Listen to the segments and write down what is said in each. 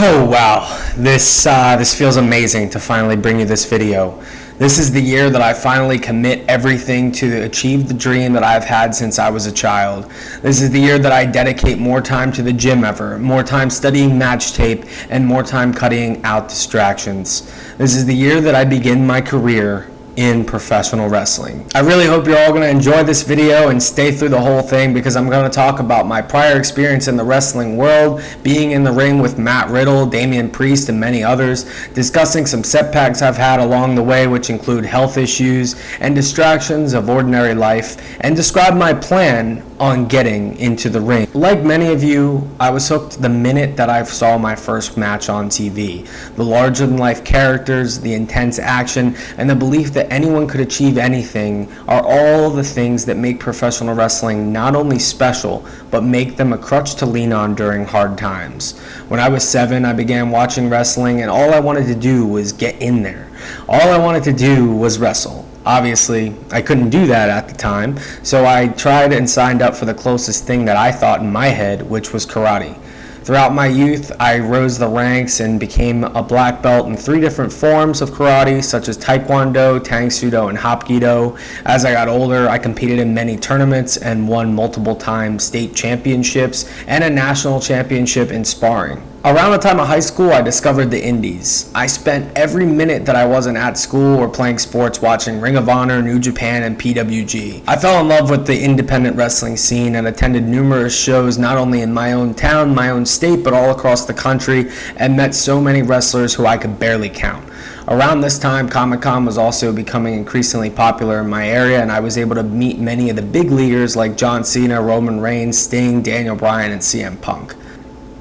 Oh wow, this feels amazing to finally bring you this video. This is the year that I finally commit everything to achieve the dream that I've had since I was a child. This is the year that I dedicate more time to the gym ever, more time studying match tape, and more time cutting out distractions. This is the year that I begin my career in professional wrestling. I really hope you're all going to enjoy this video and stay through the whole thing, because I'm going to talk about my prior experience in the wrestling world, being in the ring with Matt Riddle, Damian Priest, and many others, discussing some setbacks I've had along the way, which include health issues and distractions of ordinary life, and describe my plan on getting into the ring. Like many of you, I was hooked the minute that I saw my first match on TV. The larger-than-life characters, the intense action, and the belief that anyone could achieve anything are all the things that make professional wrestling not only special, but make them a crutch to lean on during hard times. When I was 7, I began watching wrestling, and all I wanted to do was get in there. All I wanted to do was wrestle. Obviously, I couldn't do that at the time, so I tried and signed up for the closest thing that I thought in my head, which was karate. Throughout my youth, I rose the ranks and became a black belt in 3 different forms of karate, such as Taekwondo, Tang Sudo, and Hapkido. As I got older, I competed in many tournaments and won multiple time state championships and a national championship in sparring. Around the time of high school, I discovered the indies. I spent every minute that I wasn't at school or playing sports watching Ring of Honor, New Japan, and PWG. I fell in love with the independent wrestling scene and attended numerous shows not only in my own town, my own state, but all across the country, and met so many wrestlers who I could barely count. Around this time, Comic-Con was also becoming increasingly popular in my area, and I was able to meet many of the big leaguers like John Cena, Roman Reigns, Sting, Daniel Bryan, and CM Punk.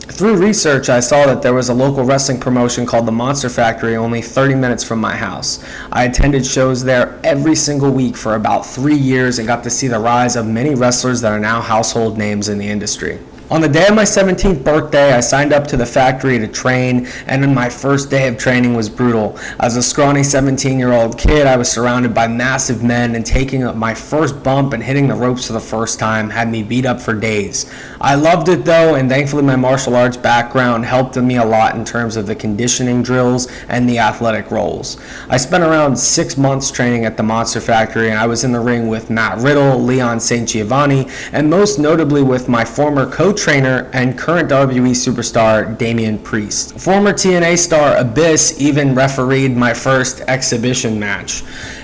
Through research, I saw that there was a local wrestling promotion called the Monster Factory only 30 minutes from my house. I attended shows there every single week for about 3 years and got to see the rise of many wrestlers that are now household names in the industry. On the day of my 17th birthday, I signed up to the factory to train, and then my first day of training was brutal. As a scrawny 17-year-old kid, I was surrounded by massive men, and taking up my first bump and hitting the ropes for the first time had me beat up for days. I loved it though, and thankfully my martial arts background helped me a lot in terms of the conditioning drills and the athletic roles. I spent around 6 months training at the Monster Factory, and I was in the ring with Matt Riddle, Leon St. Giovanni, and most notably with my former co-trainer and current WWE superstar Damian Priest. Former TNA star Abyss even refereed my first exhibition match.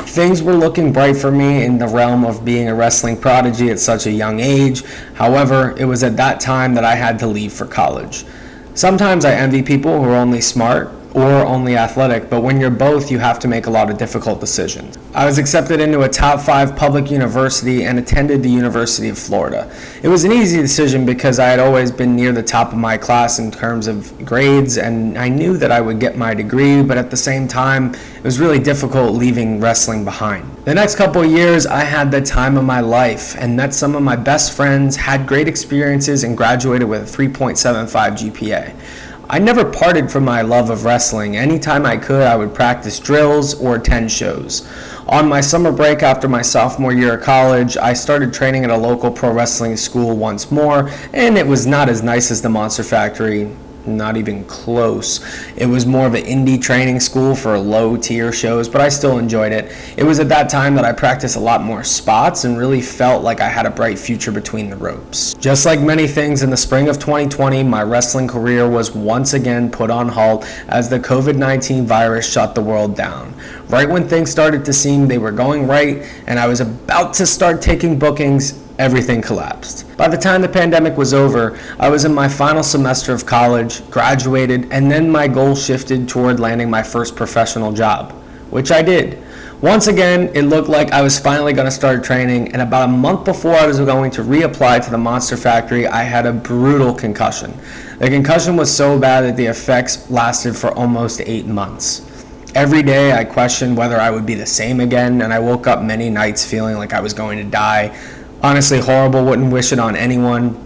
Things were looking bright for me in the realm of being a wrestling prodigy at such a young age. However, it was at that time that I had to leave for college. Sometimes I envy people who are only smart or only athletic, but when you're both, you have to make a lot of difficult decisions. I was accepted into a top 5 public university and attended the University of Florida. It was an easy decision because I had always been near the top of my class in terms of grades, and I knew that I would get my degree, but at the same time, it was really difficult leaving wrestling behind. The next couple of years, I had the time of my life and met some of my best friends, had great experiences, and graduated with a 3.75 GPA. I never parted from my love of wrestling. Anytime I could, I would practice drills or attend shows. On my summer break after my sophomore year of college, I started training at a local pro wrestling school once more, and it was not as nice as the Monster Factory. Not even close. It was more of an indie training school for low tier shows, but I still enjoyed it. It was at that time that I practiced a lot more spots and really felt like I had a bright future between the ropes. Just like many things in the spring of 2020, my wrestling career was once again put on halt as the COVID-19 virus shut the world down. Right when things started to seem they were going right and I was about to start taking bookings, everything collapsed. By the time the pandemic was over, I was in my final semester of college, graduated, and then my goal shifted toward landing my first professional job, which I did. Once again, it looked like I was finally going to start training, and about a month before I was going to reapply to the Monster Factory, I had a brutal concussion. The concussion was so bad that the effects lasted for almost 8 months. Every day I questioned whether I would be the same again, and I woke up many nights feeling like I was going to die. Honestly horrible, wouldn't wish it on anyone.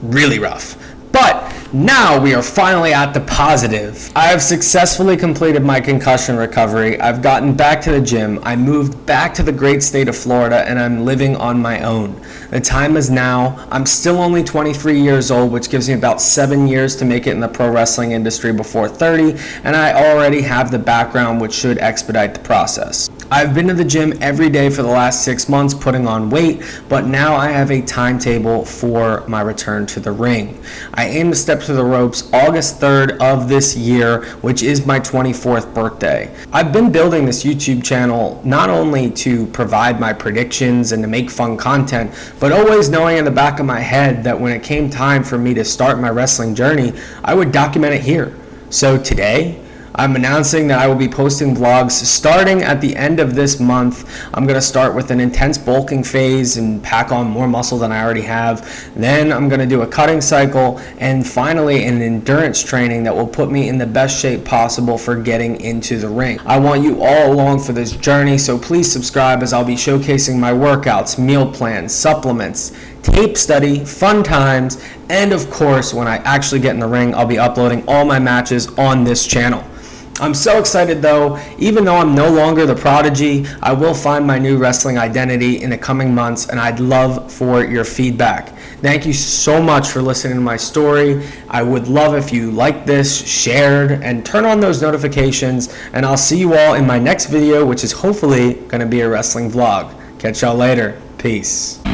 Really rough. But Now we are finally at the positive. I have successfully completed my concussion recovery. I've gotten back to the gym. I moved back to the great state of Florida and I'm living on my own. The time is now. I'm still only 23 years old, which gives me about 7 years to make it in the pro wrestling industry before 30, and I already have the background which should expedite the process. I've been to the gym every day for the last 6 months putting on weight, but now I have a timetable for my return to the ring. I aim to step to the ropes August 3rd of this year, which is my 24th birthday. I've been building this YouTube channel not only to provide my predictions and to make fun content, but always knowing in the back of my head that when it came time for me to start my wrestling journey, I would document it here. So today, I'm announcing that I will be posting vlogs starting at the end of this month. I'm going to start with an intense bulking phase and pack on more muscle than I already have. Then I'm going to do a cutting cycle, and finally an endurance training that will put me in the best shape possible for getting into the ring. I want you all along for this journey, so please subscribe as I'll be showcasing my workouts, meal plans, supplements, tape study, fun times, and of course when I actually get in the ring, I'll be uploading all my matches on this channel. I'm so excited though. Even though I'm no longer the prodigy, I will find my new wrestling identity in the coming months, and I'd love for your feedback. Thank you so much for listening to my story. I would love if you liked this, shared, and turn on those notifications, and I'll see you all in my next video, which is hopefully going to be a wrestling vlog. Catch y'all later. Peace.